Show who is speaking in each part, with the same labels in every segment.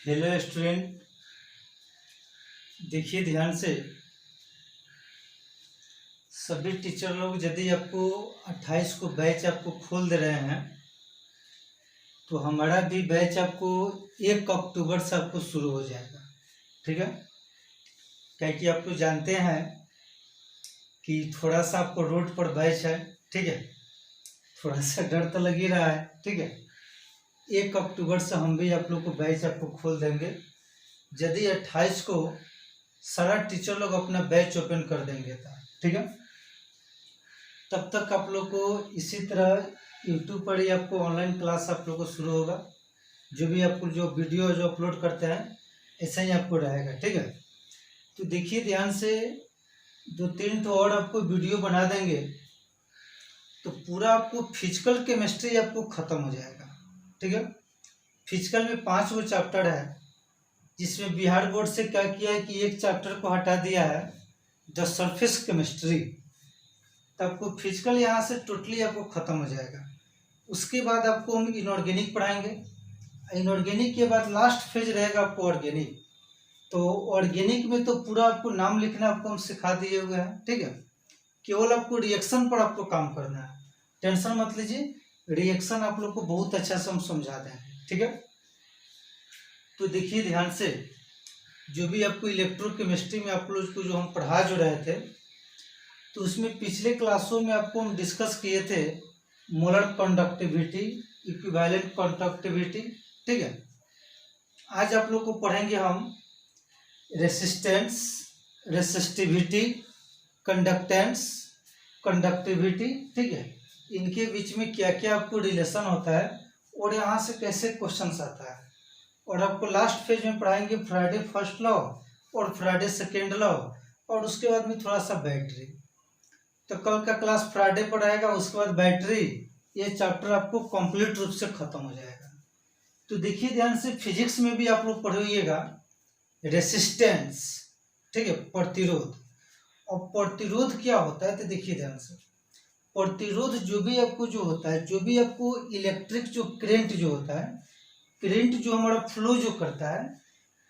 Speaker 1: Hello student, देखिए ध्यान से। सभी टीचर लोग यदि आपको 28 को बैच आपको खोल दे रहे हैं तो हमारा भी बैच आपको 1 अक्टूबर से आपको शुरू हो जाएगा। ठीक है, क्या कि आप तो जानते हैं कि थोड़ा सा आपको रोड पर बैच है। ठीक है, थोड़ा सा डर तो लग ही रहा है। ठीक है, 1 अक्टूबर से हम भी आप लोग को बैच आपको खोल देंगे। यदि 28 को सारा टीचर लोग अपना बैच ओपन कर देंगे था। ठीक है, तब तक आप लोग को इसी तरह यूट्यूब पर ही आपको ऑनलाइन क्लास आप लोग को शुरू होगा। जो भी आपको जो वीडियो जो अपलोड करते हैं ऐसा ही आपको रहेगा। ठीक है, तो देखिए ध्यान से, 2-3 तो और आपको वीडियो बना देंगे तो पूरा आपको फिजिकल केमिस्ट्री आपको ख़त्म हो जाएगा। ठीक है, फिजिकल में 5 वो चैप्टर है, जिसमें बिहार बोर्ड से क्या किया है कि एक चैप्टर को हटा दिया है, द सरफेस केमिस्ट्री। तो आपको फिजिकल यहाँ से टोटली आपको ख़त्म हो जाएगा। उसके बाद आपको हम इनऑर्गेनिक पढ़ाएंगे। इनऑर्गेनिक के बाद लास्ट फेज रहेगा आपको ऑर्गेनिक। तो ऑर्गेनिक में तो पूरा आपको नाम लिखना आपको हम सिखा दिए हुए हैं। ठीक है, केवल आपको रिएक्शन पर आपको काम करना है, टेंशन मत लीजिए। रिएक्शन आप लोग को बहुत अच्छा से हम समझा देंगे। ठीक है, तो देखिए ध्यान से, जो भी आपको इलेक्ट्रोकेमिस्ट्री में आप लोग को जो हम पढ़ा जो रहे थे, तो उसमें पिछले क्लासों में आपको हम डिस्कस किए थे मोलर कंडक्टिविटी, इक्विवेलेंट कंडक्टिविटी। ठीक है, आज आप लोग को पढ़ेंगे हम रेसिस्टेंस, रेसिस्टिविटी, कंडक्टेंस, कंडक्टिविटी। ठीक है, इनके बीच में क्या क्या आपको रिलेशन होता है और यहाँ से कैसे क्वेश्चंस आता है। और आपको लास्ट फेज में पढ़ाएंगे फ्राइडे फर्स्ट लॉ और फ्राइडे सेकेंड लॉ, और उसके बाद में थोड़ा सा बैटरी। तो कल का क्लास फ्राइडे पर आएगा, उसके बाद बैटरी, ये चैप्टर आपको कंप्लीट रूप से खत्म हो जाएगा। तो देखिए ध्यान से, फिजिक्स में भी आप लोग पढ़िएगा रेसिस्टेंस। ठीक है, प्रतिरोध। और प्रतिरोध क्या होता है तो देखिए ध्यान से, प्रतिरोध जो भी आपको जो होता है, जो भी आपको इलेक्ट्रिक जो करंट जो होता है, करंट जो हमारा फ्लो जो करता है,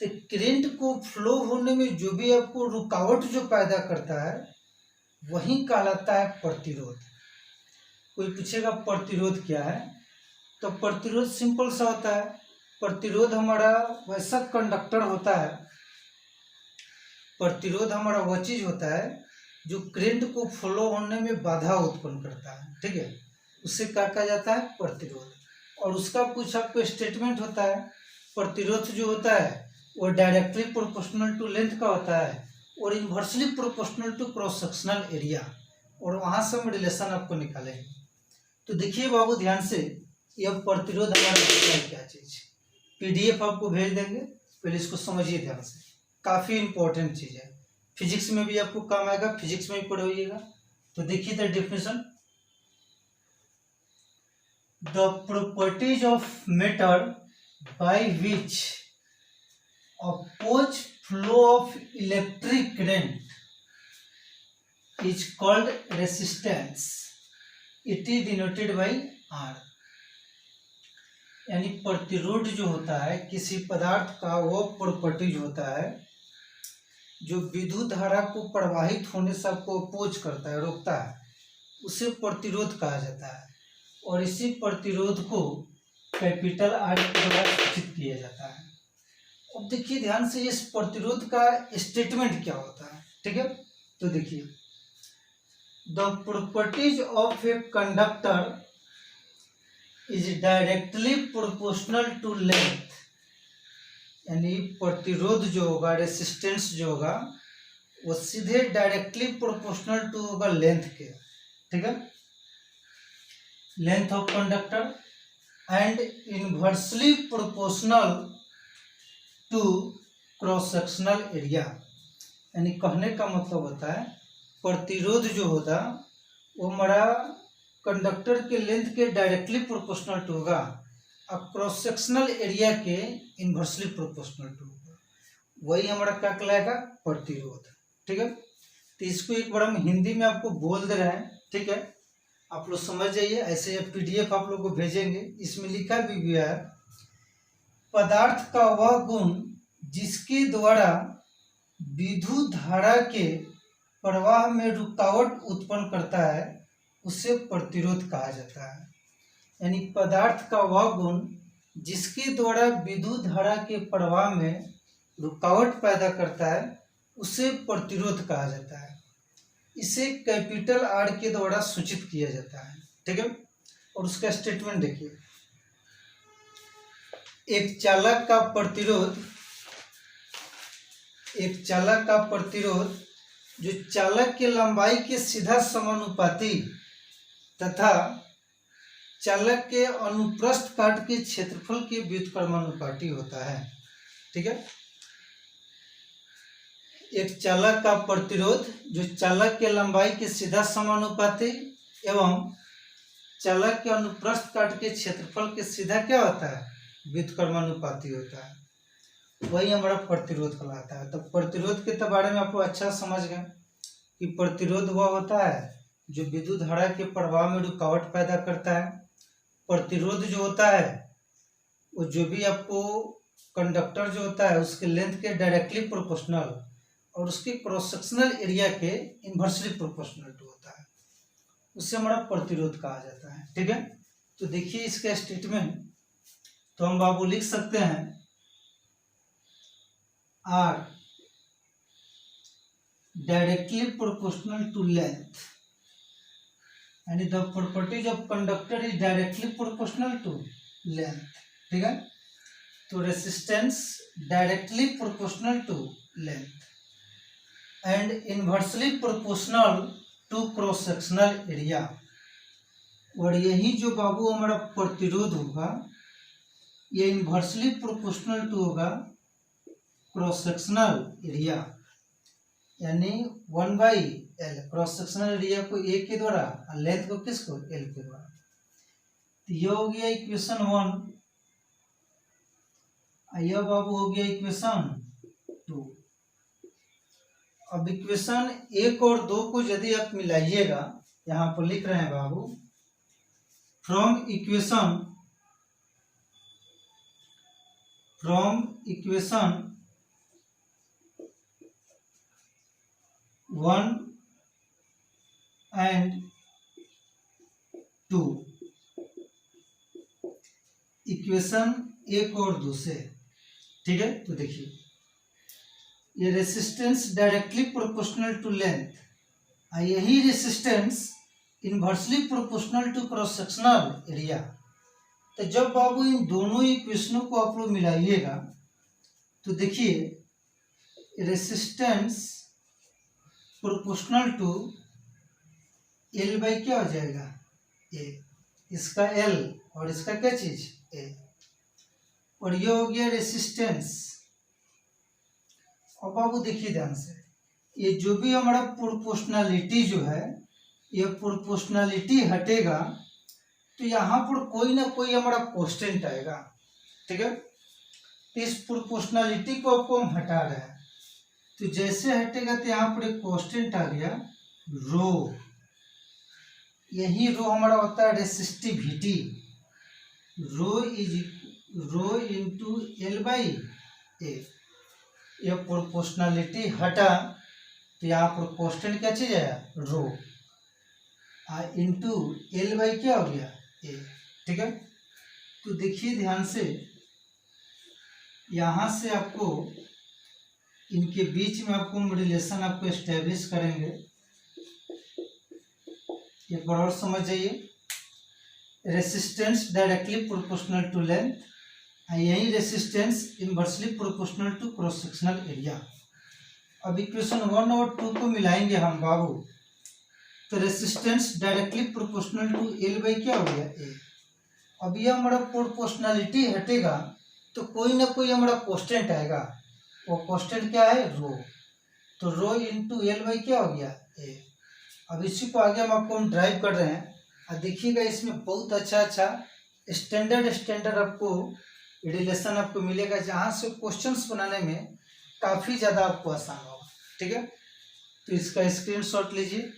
Speaker 1: तो करंट को फ्लो होने में जो भी आपको रुकावट जो पैदा करता है वही कहलाता है प्रतिरोध। कोई पूछेगा प्रतिरोध क्या है, तो प्रतिरोध सिंपल सा होता है। प्रतिरोध हमारा वैसा कंडक्टर होता है, प्रतिरोध हमारा वह चीज होता है जो करंट को फ्लो होने में बाधा उत्पन्न करता है। ठीक है, उससे क्या कहा जाता है, प्रतिरोध। और उसका कुछ आपको स्टेटमेंट होता है। प्रतिरोध जो होता है वो डायरेक्टली प्रोपोर्शनल टू लेंथ का होता है और inversely proportional to cross sectional area, और वहां से हम रिलेशन आपको निकालेंगे। तो देखिए बाबू ध्यान से, यह प्रतिरोध हमारा क्या चीज, पीडीएफ आपको भेज देंगे, पहले इसको समझिए ध्यान से, काफी इंपॉर्टेंट चीज है। फिजिक्स में भी आपको काम आएगा, फिजिक्स में भी पढ़ोइएगा। तो देखिए the definition, the properties of matter by which oppose flow of electric current is called resistance, it is denoted by R. यानी प्रतिरोध जो होता है किसी पदार्थ का, वो प्रॉपर्टीज होता है जो विद्युत धारा को प्रवाहित होने से आपको अपोज करता है, रोकता है, उसे प्रतिरोध कहा जाता है। और इसी प्रतिरोध को कैपिटल आर द्वारा सूचित किया जाता है। अब देखिए ध्यान से, इस प्रतिरोध का स्टेटमेंट क्या होता है। ठीक है, तो देखिए, the properties of a conductor is directly proportional to length. यानी प्रतिरोध जो होगा, रेसिस्टेंस जो होगा, वो सीधे डायरेक्टली प्रोपोर्शनल टू होगा लेंथ के। ठीक है, length of conductor, and inversely proportional to cross sectional area. यानी कहने का मतलब होता है प्रतिरोध जो होता वो हमारा कंडक्टर के लेंथ के डायरेक्टली प्रोपोर्शनल टू होगा और क्रॉस सेक्शनल एरिया के इन्वर्सली प्रोपोर्शनल टू होगा, वही हमारा क्या कहलाएगा, प्रतिरोध। ठीक है, तो इसको एक बार हम हिंदी में आपको बोल दे रहे हैं। ठीक है, आप लोग समझ जाइए। ऐसे पीडीएफ आप लोग को भेजेंगे, इसमें लिखा भी गया है पदार्थ का वह गुण जिसके द्वारा विद्युत धारा के प्रवाह में रुकावट उत्पन्न करता है उसे प्रतिरोध कहा जाता है। यानी पदार्थ का वह गुण जिसके द्वारा विद्युत धारा के प्रवाह में रुकावट पैदा करता है उसे प्रतिरोध कहा जाता है। इसे कैपिटल आर के द्वारा सूचित किया जाता है। ठीक है, और उसका स्टेटमेंट देखिए, एक चालक का प्रतिरोध जो चालक के लंबाई के सीधा समानुपाती तथा चालक के अनुप्रस्थ काट के क्षेत्रफल के व्युत्क्रमानुपाती होता है। ठीक है, एक चालक का प्रतिरोध जो चालक के लंबाई के सीधा समानुपाती एवं चालक के अनुप्रस्थ काट के क्षेत्रफल के सीधा क्या होता है, व्युत्क्रमानुपाती होता है, वही हमारा प्रतिरोध कहलाता है। तो प्रतिरोध के बारे में आपको अच्छा समझ गए कि प्रतिरोध वह होता है जो विद्युत धारा के प्रवाह में रुकावट पैदा करता है। प्रतिरोध जो होता है वो जो भी आपको कंडक्टर जो होता है उसके लेंथ के डायरेक्टली प्रोपोर्शनल और उसके क्रॉस सेक्शनल एरिया के इन्वर्सली प्रोपोर्शनल होता है, उससे हमारा प्रतिरोध कहा जाता है। ठीक है, तो देखिए इसका स्टेटमेंट, तो हम बाबू लिख सकते हैं R directly proportional to length, यानी the properties of conductor is directly proportional to length। ठीक है, तो resistance directly proportional to length and inversely proportional to cross sectional area। और यही जो बाबू हमारा प्रतिरोध होगा ये इन्वर्सली प्रोपोर्शनल टू होगा क्रॉस सेक्शनल एरिया, यानी 1/L, क्रॉस सेक्शनल एरिया को ए के द्वारा और लेंथ को किसको, एल के द्वारा। तो ये हो गया इक्वेशन 1, यह बाबू हो गया इक्वेशन 2। अब इक्वेशन 1 और 2 को यदि आप मिलाइएगा, यहाँ पर लिख रहे हैं बाबू, फ्रॉम इक्वेशन 1 and 2, इक्वेशन 1 और 2 से। ठीक है, तो देखिए ये resistance directly proportional to length, यही resistance inversely proportional to cross sectional area. तो जब बाबू इन दोनों इक्वेशनों को आप लोग मिलाइएगा तो देखिए resistance proportional to L by क्या हो जाएगा, ए, इसका एल और इसका क्या चीज, ए, और ये हो गया रेसिस्टेंस। और बाबू देखिए ध्यान से, ये जो भी हमारा प्रोपोर्शनलिटी जो है, ये प्रोपोर्शनलिटी हटेगा तो यहाँ पर कोई ना कोई हमारा कांस्टेंट आएगा। ठीक है, तो इस प्रोपोर्शनलिटी को आपको हम हटा रहे हैं, तो जैसे हटेगा तो यहाँ पर एक कांस्टेंट आ गया रो, यही रो हमारा होता है resistivity, rho into L by A. ये प्रोपोर्शनलिटी हटा तो यहाँ पर कांस्टेंट क्या चीज आया, रो, इंटू एल बाई क्या हो गया, ए। ठीक है, तो देखिए ध्यान से, यहाँ से आपको इनके बीच में आपको हम रिलेशन आपको एस्टेब्लिश करेंगे। एक बार और समझ जाइए, resistance directly proportional to length, यही resistance inversely proportional to cross sectional area. अब इक्वेशन 1 और 2 को मिलाएंगे हम बाबू, तो resistance directly proportional to L by क्या हो गया, ए। अब ये हमारा प्रोपोर्शनलिटी हटेगा तो कोई ना कोई हमारा कांस्टेंट आएगा, वो कांस्टेंट क्या है, रो, तो रो इंटू एल बाई क्या हो गया, ए। अब इसी को आगे हम ड्राइव कर रहे हैं, और देखिएगा इसमें बहुत अच्छा स्टैंडर्ड आपको रिलेशन आपको मिलेगा, जहाँ से क्वेश्चंस बनाने में काफ़ी ज़्यादा आपको आसान होगा। ठीक है, तो इसका स्क्रीनशॉट लीजिए।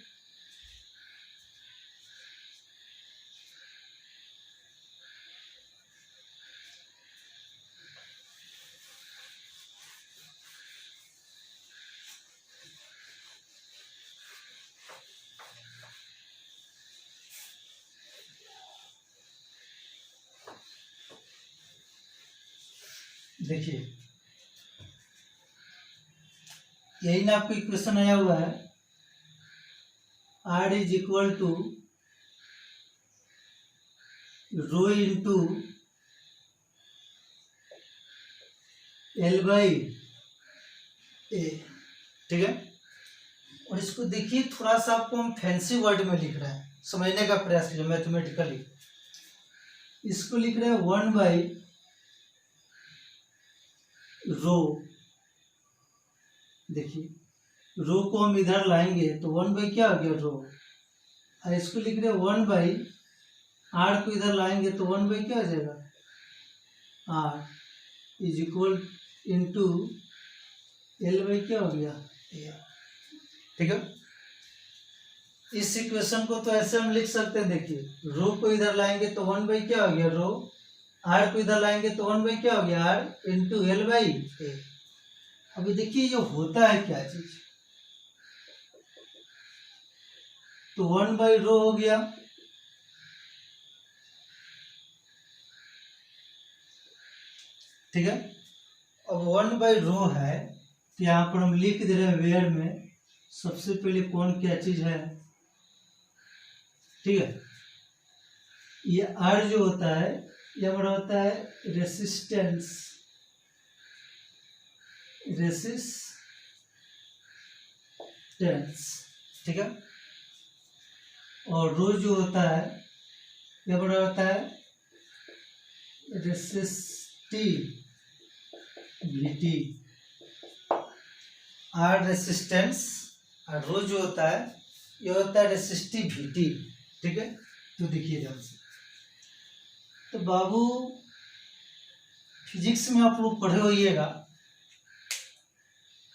Speaker 1: देखिए यही ना आपको इक्वेशन आया हुआ है, R is equal to rho into L by A, ठीक है। और इसको देखिए थोड़ा सा आपको हम फैंसी वर्ड में लिख रहे हैं, समझने का प्रयास कीजिए मैथमेटिकली। इसको लिख रहे हैं 1 बाई रो, देखिए रो को हम इधर लाएंगे तो 1 बाई क्या हो गया रो, और इसको लिख रहे हैं 1 बाई आर को इधर लाएंगे तो 1 बाई क्या हो जाएगा R is equal into L by क्या हो गया ए, ठीक है। इस इक्वेशन को तो ऐसे हम लिख सकते हैं, देखिए रो को इधर लाएंगे तो 1 बाई क्या हो गया रो, आर को इधर लाएंगे तो 1 बाई क्या हो गया आर इंटू एल बाई ए। अभी देखिए ये होता है क्या चीज, तो 1 बाई रो हो गया, ठीक है। अब 1 बाई रो है तो यहाँ पर हम लिख दे रहे हैं वेयर में सबसे पहले कौन क्या चीज है, ठीक है। ये आर जो होता है ये हमारा होता है रेसिस्टेंस, ठीक है। और रो जो होता है ये हमारा होता है रेसिस्टिविटी, आर रेसिस्टेंस और रो जो होता है ये होता है रेसिस्टिविटी, ठीक है। तो देखिए ध्यान से, तो बाबू फिजिक्स में आप लोग पढ़े होइएगा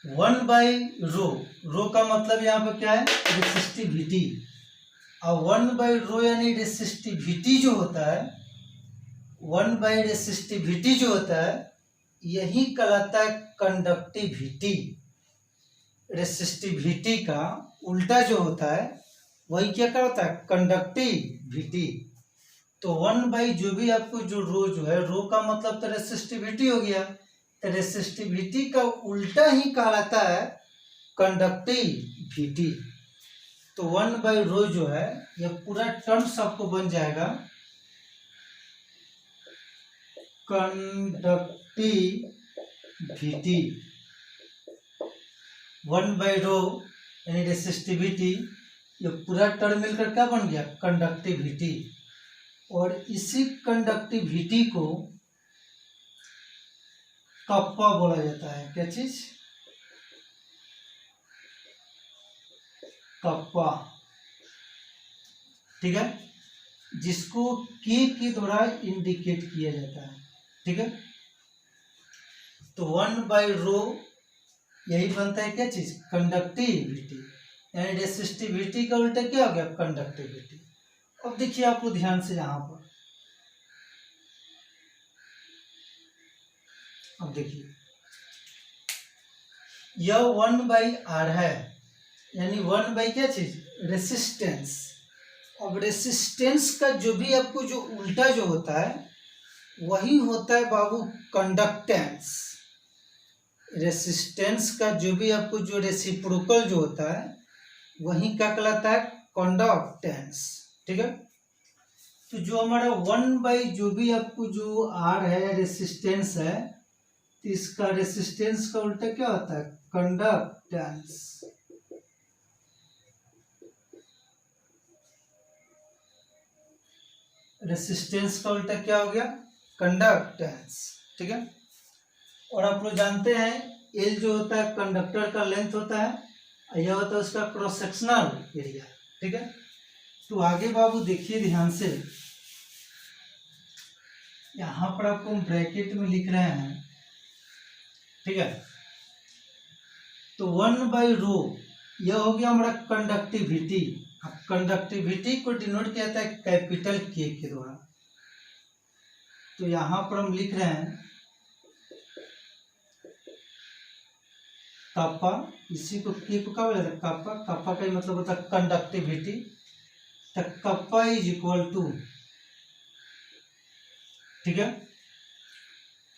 Speaker 1: 1 बाई रो, रो का मतलब यहाँ पर क्या है रेसिस्टिविटी, और 1 बाई रो यानी रेसिस्टिविटी जो होता है, 1 बाई रेसिस्टिविटी जो होता है यही कहलाता है कंडक्टिविटी। रेसिस्टिविटी का उल्टा जो होता है वही क्या कहता है कंडक्टिविटी। तो 1 बाई जो भी आपको जो रो है, रो का मतलब तो रेसिस्टिविटी हो गया, तो रेसिस्टिविटी का उल्टा ही कहलाता है कंडक्टिविटी। तो 1 बाई रो जो है यह पूरा टर्म्स आपको बन जाएगा कंडक्टिविटी। 1 बाई रो यानी रेसिस्टिविटी, ये पूरा टर्म मिलकर क्या बन गया कंडक्टिविटी। और इसी कंडक्टिविटी को कप्पा बोला जाता है, क्या चीज कप्पा, ठीक है, जिसको के द्वारा इंडिकेट किया जाता है, ठीक है। तो 1 बाई रो यही बनता है क्या चीज कंडक्टिविटी, यानी रेसिस्टिविटी का उल्टा क्या हो गया कंडक्टिविटी। अब देखिए आपको ध्यान से यहाँ पर, अब देखिए यह 1 बाई आर है, यानी 1 बाई क्या चीज रेसिस्टेंस। अब रेसिस्टेंस का जो भी आपको जो उल्टा जो होता है वही होता है बाबू कंडक्टेंस। रेसिस्टेंस का जो भी आपको जो रेसिप्रोकल जो होता है वही क्या कहलाता है कंडक्टेंस, ठीक है। तो जो हमारा 1 बाई जो भी आपको जो आर है रेसिस्टेंस है, तो इसका रेसिस्टेंस का उल्टा क्या होता है कंडक्टेंस। रेसिस्टेंस का उल्टा क्या हो गया कंडक्टेंस, ठीक है। और आप लोग जानते हैं एल जो होता है कंडक्टर का लेंथ होता है, यह होता है उसका क्रॉस सेक्शनल एरिया, ठीक है। तो आगे बाबू देखिए ध्यान से, यहां पर आपको हम ब्रैकेट में लिख रहे हैं, ठीक है। तो 1 बाई रो यह हो गया हमारा कंडक्टिविटी। अब कंडक्टिविटी को डिनोट किया जाता है कैपिटल के द्वारा, तो यहां पर हम लिख रहे हैं कप्पा, इसी को के को क्या बोला जाता है कप्पा, कप्पा का ही मतलब होता है कंडक्टिविटी। तो कप्पा इज इक्वल टू, ठीक है,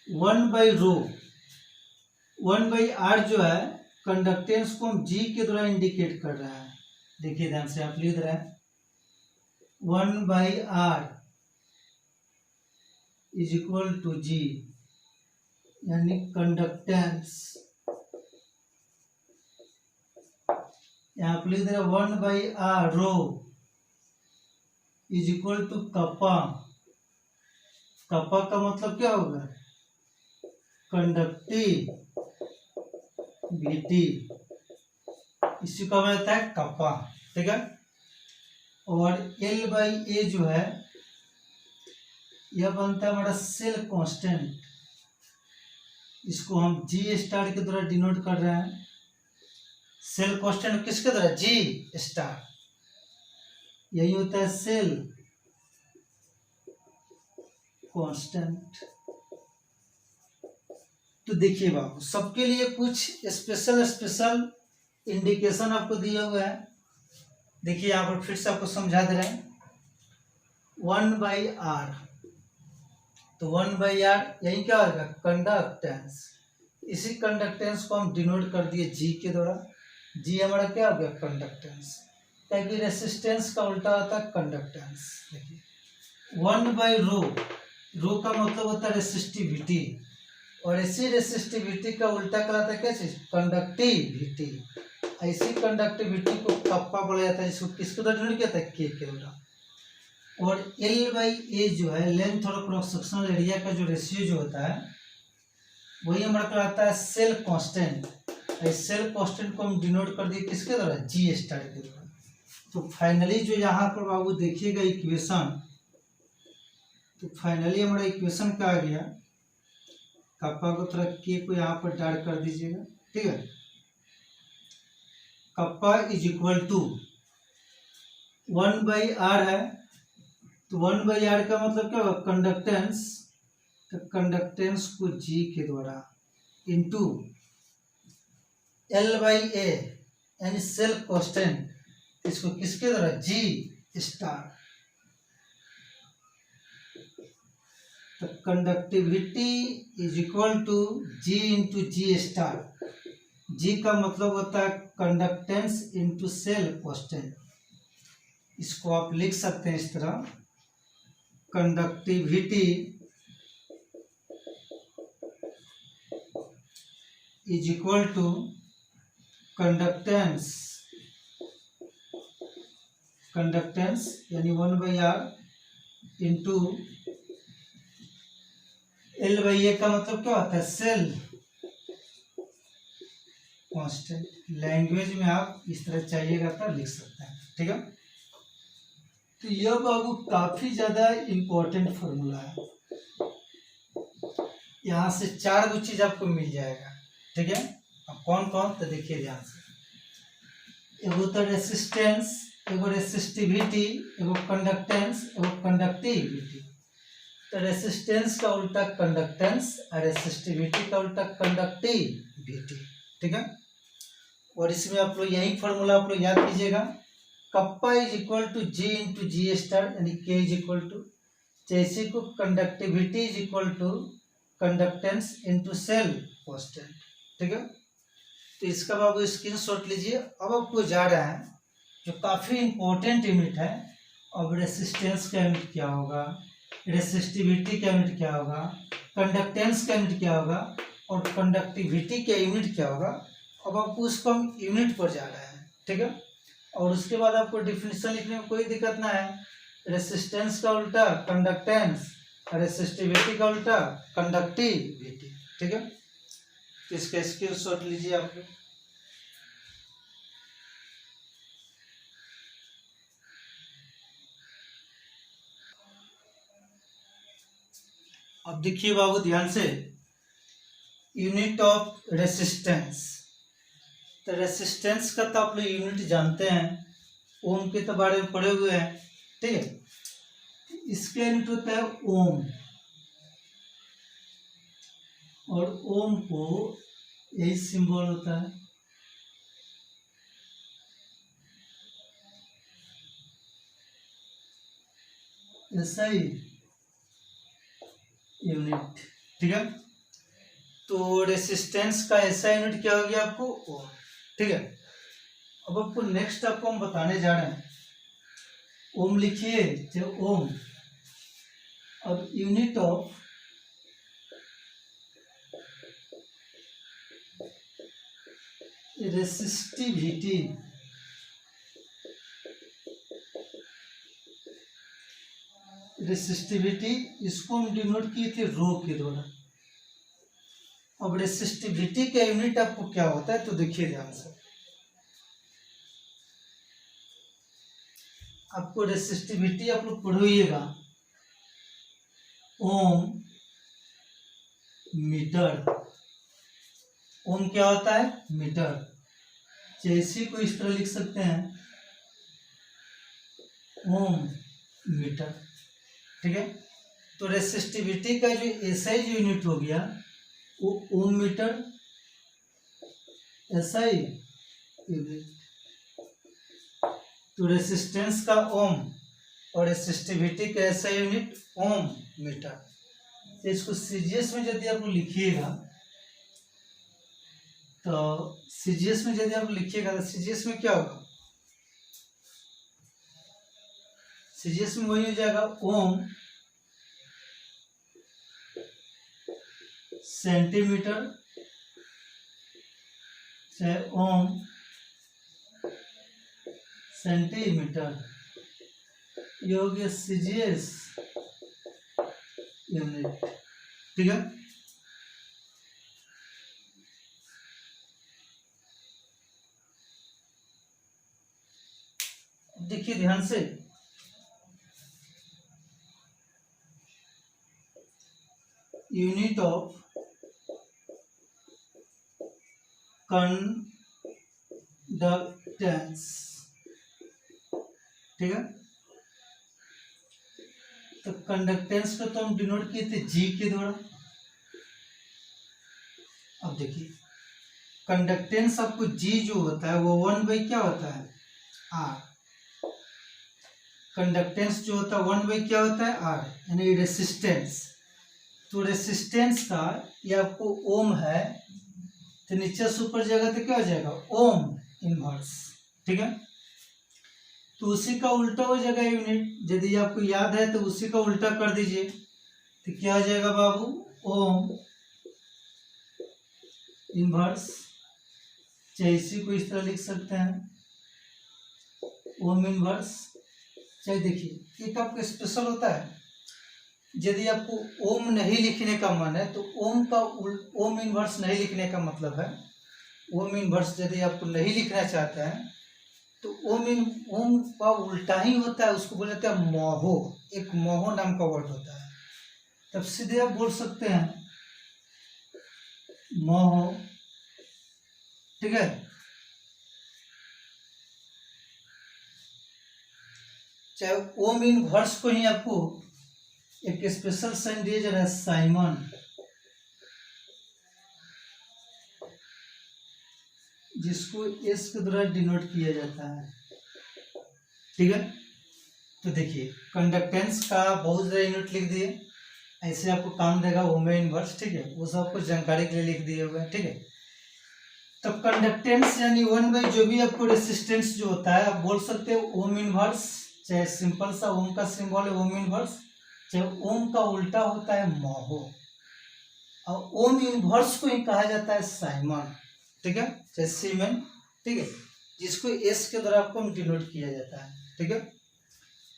Speaker 1: 1/रो, 1/r जो है कंडक्टेंस को हम जी के द्वारा इंडिकेट कर रहा है। देखिए ध्यान से आप लिख रहे हैं 1/r इज इक्वल टू जी, यानी कंडक्टेंस। यहाँ पर लिख दे रहे 1/r rho is equal to kappa. Kappa का मतलब क्या होगा? कंडक्टिविटी, इसी को हमें रहता है कप्पा, ठीक है। और L/A जो है यह बनता है हमारा सेल कांस्टेंट, इसको हम जी स्टार के द्वारा डिनोट कर रहे हैं। सेल कांस्टेंट किसके द्वारा? जी स्टार, यही होता है सेल कांस्टेंट। तो देखिए बाबू, सबके लिए कुछ स्पेशल इंडिकेशन आपको दिया हुआ है। देखिए यहाँ पर फिर से आपको समझा दे रहे हैं 1/r, तो 1/r यही क्या होगा? कंडक्टेंस। इसी कंडक्टेंस को हम डिनोट कर दिए जी के द्वारा। जी हमारा क्या हो गया? कंडक्टेंस, ताकि रेसिस्टेंस का उल्टा होता है कंडक्टेंस। देखिए 1/रो, रो का मतलब होता है रेसिस्टिविटी, और इसी रेसिस्टिविटी का उल्टा कहलाता है क्या चीज? कंडक्टिविटी। ऐसी कंडक्टिविटी को कप्पा बोला जाता है, जिसको किसके द्वारा डिनोट किया जाता है? के द्वारा। और L/A जो है लेंथ और क्रॉस सेक्शनल एरिया का जो रेशियो जो होता है वही हमारा कहलाता है सेल कांस्टेंट। सेल कांस्टेंट को हम डिनोट कर दिए किसके द्वारा? जी स्टार के द्वारा। तो फाइनली जो यहाँ पर बाबू देखिएगा इक्वेशन, तो फाइनली हमारा इक्वेशन क्या आ गया? कप्पा को थोड़ा के को यहाँ पर डार्क कर दीजिएगा, ठीक है। Kappa is equal to 1/r है, तो 1/r का मतलब क्या होगा? कंडक्टेंस। तो कंडक्टेंस को जी के द्वारा इंटू L/A यानी सेल कांस्टेंट, इसको किसके द्वारा? G star. तो conductivity is equal to G into G star. G का मतलब होता है कंडक्टेंस इंटू सेल कांस्टेंट। इसको आप लिख सकते हैं इस तरह, conductivity is equal to conductance यानी 1/r इंटू L/A का मतलब क्या होता है? Cell constant. लैंग्वेज में आप इस तरह चाहिएगा तो लिख सकते हैं, ठीक है। तो यह बाबू काफी ज्यादा इम्पोर्टेंट फॉर्मूला है, यहाँ से 4 गो चीज आपको मिल जाएगा, ठीक है। अब कौन कौन? तो देखिए ध्यान से, एगो तो रेसिस्टेंस, एगो रेसिस्टिविटी, एगो कंडक्टेंस, एगो कंडक्टिविटी। तो रेसिस्टेंस का उल्टा कंडक्टेंस और रेसिस्टिविटी का उल्टा कंडक्टिविटी, ठीक है। और इसमें आप लोग यही फॉर्मूला आप लोग याद कीजिएगा, kappa is equal to G into G star, यानी के इज इक्वल टू, जैसे को conductivity is equal to conductance into cell constant, ठीक है। तो इसका बाबू स्क्रीनशॉट लीजिए। अब आपको जा रहा है जो काफी इंपॉर्टेंट यूनिट है। अब रेसिस्टेंस का यूनिट क्या होगा, रेसिस्टिविटी का यूनिट क्या होगा, कंडक्टेंस का यूनिट क्या होगा, और कंडक्टिविटी का यूनिट क्या होगा। अब आपको उसको हम यूनिट पर जा रहे हैं, ठीक है। और उसके बाद आपको डिफिनेशन लिखने में कोई दिक्कत ना है। रेसिस्टेंस का उल्टा कंडक्टेंस, रेसिस्टिविटी का उल्टा कंडक्टिविटी, ठीक है। तो इसका स्क्रीनशॉट लीजिए आप लोग। अब देखिए बाबू ध्यान से, यूनिट ऑफ रेसिस्टेंस। तो रेसिस्टेंस का तो आप लोग यूनिट जानते हैं, ओम के तो बारे में पढ़े हुए हैं, ठीक है। इसका यूनिट होता है ओम, और ओम को यही सिंबल होता है, ऐसा ही यूनिट, ठीक है। तो रेसिस्टेंस का ऐसा यूनिट क्या हो गया आपको ओम। ठीक है, अब आपको नेक्स्ट आपको हम बताने जा रहे हैं, ओम लिखिए जो ओम। अब यूनिट ऑफ रेसिस्टिविटी, रेसिस्टिविटी इसको हम डिनोट किए थे रो के द्वारा। अब रेसिस्टिविटी का यूनिट आपको क्या होता है तो देखिए ध्यान से, आपको रेसिस्टिविटी आप लोग पढ़ोइएगा ओम मीटर। ओम क्या होता है मीटर, जैसे को इस तरह लिख सकते हैं ओम मीटर। ठीक है, तो रेसिस्टिविटी का जो एसआई जो यूनिट हो गया वो ओम मीटर एसआई यूनिट। तो रेसिस्टेंस का ओम और रेसिस्टिविटी का एसआई यूनिट ओम मीटर। तो इसको सीजीएस में यदि आप लिखिएगा तो सीजीएस में यदि आप लिखिएगा तो सीजीएस में क्या होगा, सीजीएस में वही हो जाएगा ओम सेंटीमीटर चाहे ओम सेंटीमीटर, ये हो गया सीजीएस यूनिट। ठीक है, देखिए ध्यान से, यूनिट ऑफ कंडक्टेंस। ठीक है, तो कंडक्टेंस को तो हम डिनोट किए थे जी के द्वारा। अब देखिए कंडक्टेंस आपको जी जो होता है वो 1/, क्या होता है आर। कंडक्टेंस जो होता है 1/, क्या होता है आर, यानी रेसिस्टेंस। तो रेसिस्टेंस का ये आपको ओम है तो नीचे से ऊपर जाएगा तो क्या हो जाएगा ओम इनवर्स। ठीक है, तो उसी का उल्टा हो जाएगा यूनिट, यदि आपको याद है तो उसी का उल्टा कर दीजिए तो क्या हो जाएगा बाबू ओम इनवर्स। चाहे इसी को इस तरह लिख सकते हैं ओम इनवर्स। चाहे देखिए एक आपका स्पेशल होता है, यदि आपको ओम नहीं लिखने का मन है तो ओम का ओम इनवर्स नहीं लिखने का मतलब है, ओम इनवर्स यदि आपको नहीं लिखना चाहते हैं तो ओम का उल्टा ही होता है, उसको बोलते हैं मोहो। एक मोहो नाम का वर्ड होता है, तब सीधे आप बोल सकते हैं मोहो। ठीक है, चाहे ओम इनवर्स को ही आपको एक स्पेशल साइन दिया जा रहा है साइमन, जिसको एस के द्वारा डिनोट किया जाता है। ठीक है, तो देखिए कंडक्टेंस का बहुत सारे यूनिट लिख दिए, ऐसे आपको काम देगा ओम इनवर्स। ठीक है, वो सब आपको जानकारी के लिए लिख दिए हुए। ठीक है, तो कंडक्टेंस यानी 1/, जो भी आपको रेसिस्टेंस जो होता है आप बोल सकते हो ओम इनवर्स। चाहे सिंपल सा ओम का सिंबल है ओम इनवर्स, चाहे ओम का उल्टा होता है मोहो, और ओम इनवर्स को ही कहा जाता है साइमन। ठीक है, चाहे सीमेन। ठीक है, जिसको एस के द्वारा आपको डिनोट किया जाता है। ठीक है,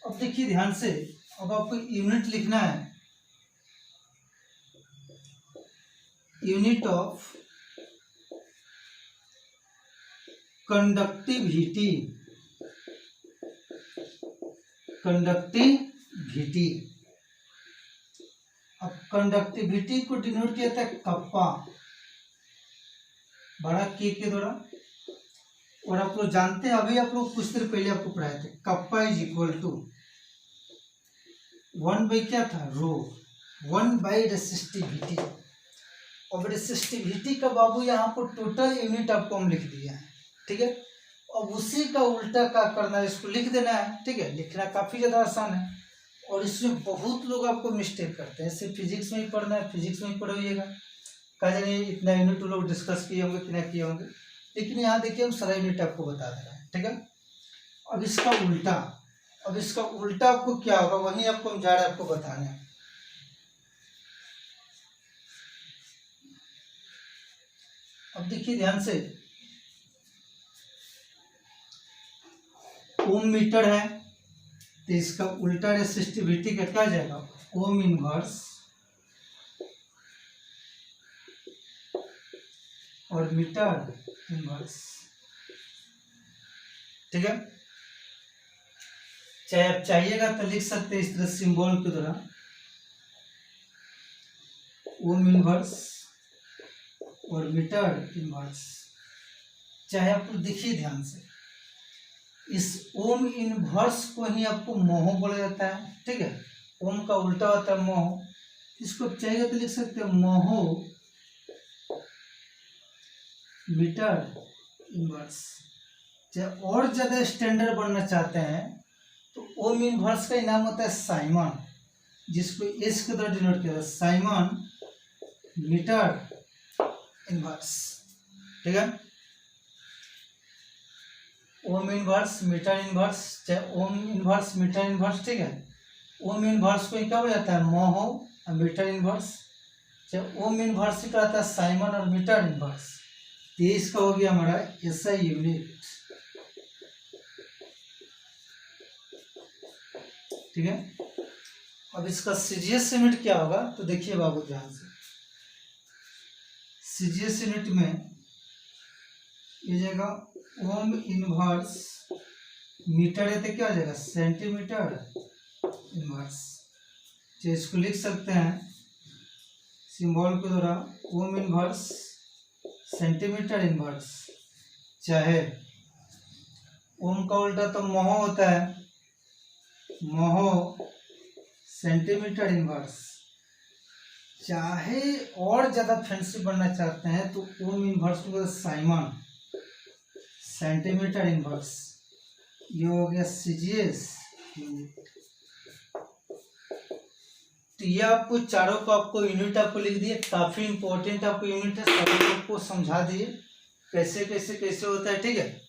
Speaker 1: अब देखिए ध्यान से, अब आपको यूनिट लिखना है, यूनिट ऑफ कंडक्टिविटी। कंडक्टिविटी, अब कंडक्टिविटी को डिनोट किया जाता है कप्पा, बड़ा के द्वारा। और आप लोग जानते हैं, अभी आप लोग कुछ देर पहले आपको पढ़ाए थे, कप्पा इज इक्वल टू 1/, क्या था रो, 1/, रेसिस्टिविटी। और रेसिस्टिविटी का बाबू यहाँ पर टोटल यूनिट आपको हम लिख दिया है। ठीक है, अब उसी का उल्टा क्या करना है, इसको लिख देना है। ठीक है, लिखना काफ़ी ज़्यादा आसान है और इसमें बहुत लोग आपको मिस्टेक करते हैं। ऐसे फिजिक्स में ही पढ़ना है, फिजिक्स में ही पढ़िएगा, कहा जाए इतना यूनिट लोग डिस्कस किए होंगे कि नहीं किए होंगे, लेकिन यहाँ देखिए हम सारा यूनिट आपको बता दे रहे हैं, ठीक है। अब इसका उल्टा आपको क्या होगा, वही आपको हम जा रहे हैं आपको बताने। अब देखिए ध्यान से, ओम मीटर है तो इसका उल्टा रेसिस्टिविटी का क्या जाएगा, ओम इनवर्स और मीटर इनवर्स, ठीक है। चाहे आप चाहिएगा तो लिख सकते हैं इस तरह सिंबल के द्वारा, ओम इनवर्स और मीटर इनवर्स। चाहे आप देखिए ध्यान से, इस ओम इनवर्स को ही आपको मोह बोला जाता है, ठीक है। ओम का उल्टा होता है मोह, इसको चाहिए तो लिख सकते हैं मोह मीटर इनवर्स। चाहे और ज्यादा स्टैंडर्ड बनना चाहते हैं तो ओम इनवर्स का ही नाम होता है साइमन, जिसको एस के द्वारा डिनोट किया जाता है, साइमन मीटर इनवर्स, ठीक है। ओम इनवर्स मीटर इनवर्स, चाहे ओम इनवर्स मीटर इनवर्स, ठीक है। ओम इनवर्स को क्या हो जाता है मोह और मीटर इनवर्स, चाहे ओम इनवर्स का आता है साइमन और मीटर इनवर्स। तो इसका हो गया हमारा एसआई यूनिट, ठीक है। अब इसका सीजीएस यूनिट क्या होगा, तो देखिए बाबू ध्यान से, सीजीएस यूनिट में ये जाएगा ओम इनवर्स मीटर है तो क्या हो जाएगा सेंटीमीटर इनवर्स। तो इसको लिख सकते हैं सिंबल के द्वारा, ओम इनवर्स सेंटीमीटर इनवर्स, चाहे ओम का उल्टा तो मोह होता है, मोह सेंटीमीटर इनवर्स। चाहे और ज्यादा फैंसी बनना चाहते हैं तो ओम इनवर्स को साइमन सेंटीमीटर इनवर्स, ये हो गया सीजीएस यूनिट। तो ये आपको चारों को आपको यूनिट आपको लिख दिए, काफी इंपॉर्टेंट आपको यूनिट है, सभी आपको समझा दिए कैसे कैसे कैसे होता है, ठीक है।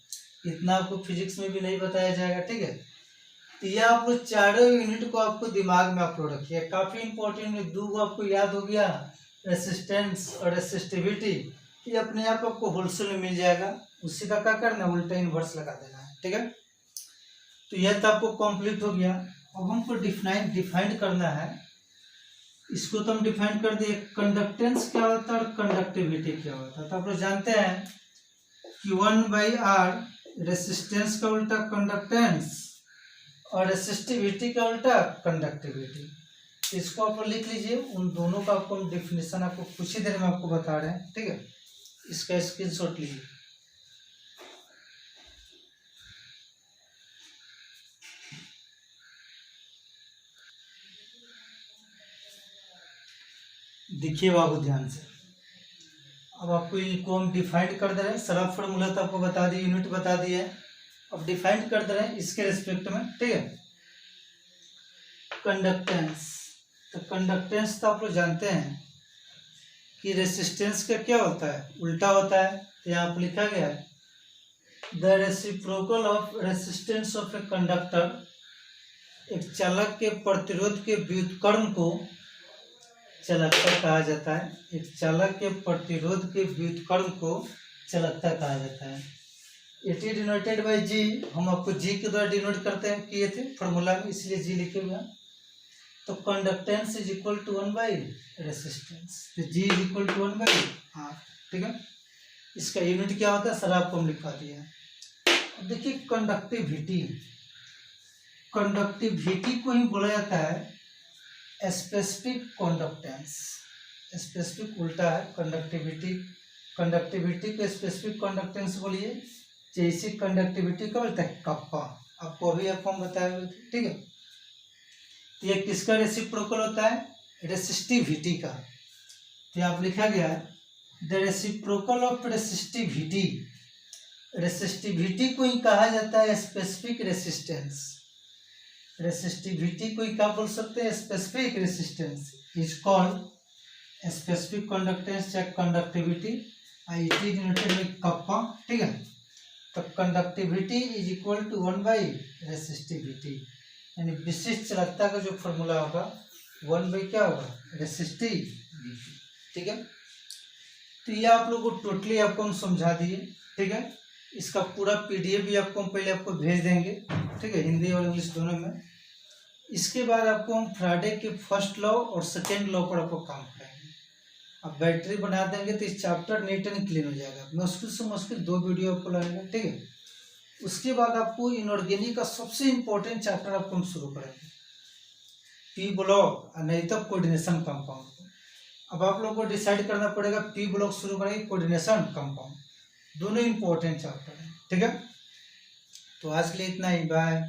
Speaker 1: इतना आपको फिजिक्स में भी नहीं बताया जाएगा, ठीक है। तो ये आप लोग चारों यूनिट को आपको दिमाग में आप लोग रखिए, काफी इंपॉर्टेंट है। दो आपको याद हो गया, रेसिस्टेंस और रेसिस्टिविटी, ये अपने आप आपको होलसेल में मिल जाएगा, उसी का क्या करना है उल्टा इनवर्स लगा देना है, ठीक है। तो यह तो आपको कंप्लीट हो गया। अब हमको डिफाइन करना है, इसको तो हम डिफाइन कर दिए, कंडक्टेंस क्या होता है और कंडक्टिविटी क्या होता है। तो आप लोग जानते हैं कि 1/r रेसिस्टेंस का उल्टा कंडक्टेंस और रेसिस्टिविटी का उल्टा कंडक्टिविटी। इसको आप लिख लीजिए, उन दोनों का आपको हम डिफिनेशन आपको कुछ ही देर में आपको बता रहे हैं, ठीक है। इसका स्क्रीनशॉट लीजिए। देखिए बाबू ध्यान से, अब आपको इनको हम डिफाइंड कर दे रहे हैं, सारा फॉर्मूला तो आपको बता दिए, यूनिट बता दिए, अब डिफाइंड कर दे रहे हैं इसके रिस्पेक्ट में, ठीक है। कंडक्टेंस, तो कंडक्टेंस तो आप लोग जानते हैं कि रेसिस्टेंस का क्या होता है उल्टा होता है। तो यहाँ पर लिखा गया है the reciprocal of resistance of a conductor, एक चालक के प्रतिरोध के व्युत्क्रम को चालकता कहा जाता है। एक चालक के प्रतिरोध के व्युत्क्रम को चालकता कहा जाता है। इट इज डिनोटेड बाय जी, हम आपको जी के द्वारा डिनोट करते हैं किए थे फॉर्मूला में, इसलिए जी लिखे हुए हैं। तो कंडक्टेंस इज इक्वल टू 1/रेसिस्टेंस, तो जी इज इक्वल टू 1/r, ठीक है। इसका यूनिट क्या होता है सर आपको हम लिखा दिया है। अब देखिए कंडक्टिविटी, कंडक्टिविटी को ही बोला जाता है स्पेसिफिक कंडक्टेंस। स्पेसिफिक उल्टा है कंडक्टिविटी, कंडक्टिविटी को स्पेसिफिक कंडक्टेंस बोलिए। जैसे कंडक्टिविटी का बोलता है कप्पा, आपको अभी आपको हम बताए हुए थे, ठीक है। तो ये किसका रेसिप्रोकल होता है, रेसिस्टिविटी का। तो यहाँ लिखा गया है the reciprocal of resistivity, resistivity को ही कहा जाता है स्पेसिफिक रेसिस्टेंस। रेसिस्टिविटी को ही क्या बोल सकते हैं specific resistance is called specific conductance या कंडक्टिविटी, IT डिनोटेड में कप्पा, ठीक है। तो conductivity is equal to 1 by resistivity, यानी विशिष्ट चालकता का जो फॉर्मूला होगा 1 by क्या होगा, रेसिस्टिविटी, ठीक है। तो ये आप लोगों को टोटली आपको हम समझा दिए, ठीक है। इसका पूरा PDF भी आपको हम पहले आपको भेज देंगे, ठीक है, हिंदी और इंग्लिश दोनों में। इसके बाद आपको हम फ्राइडे के फर्स्ट लॉ और सेकेंड लॉ पर आपको काम कराएंगे। अब बैटरी बना देंगे तो इस चैप्टर नीट एंड क्लीन हो जाएगा। मुश्किल से मुश्किल 2 वीडियो आपको लगेगा, ठीक है। उसके बाद आपको इनऑर्गेनिक का सबसे इम्पोर्टेंट चैप्टर आपको हम शुरू करेंगे, पी ब्लॉक और नहीं तो कोऑर्डिनेशन कंपाउंड। अब आप लोगों को डिसाइड करना पड़ेगा पी ब्लॉक शुरू करेंगे कोऑर्डिनेशन कंपाउंड, दोनों इम्पोर्टेंट चैप्टर है, ठीक है। तो आज के लिए इतना ही, बाय।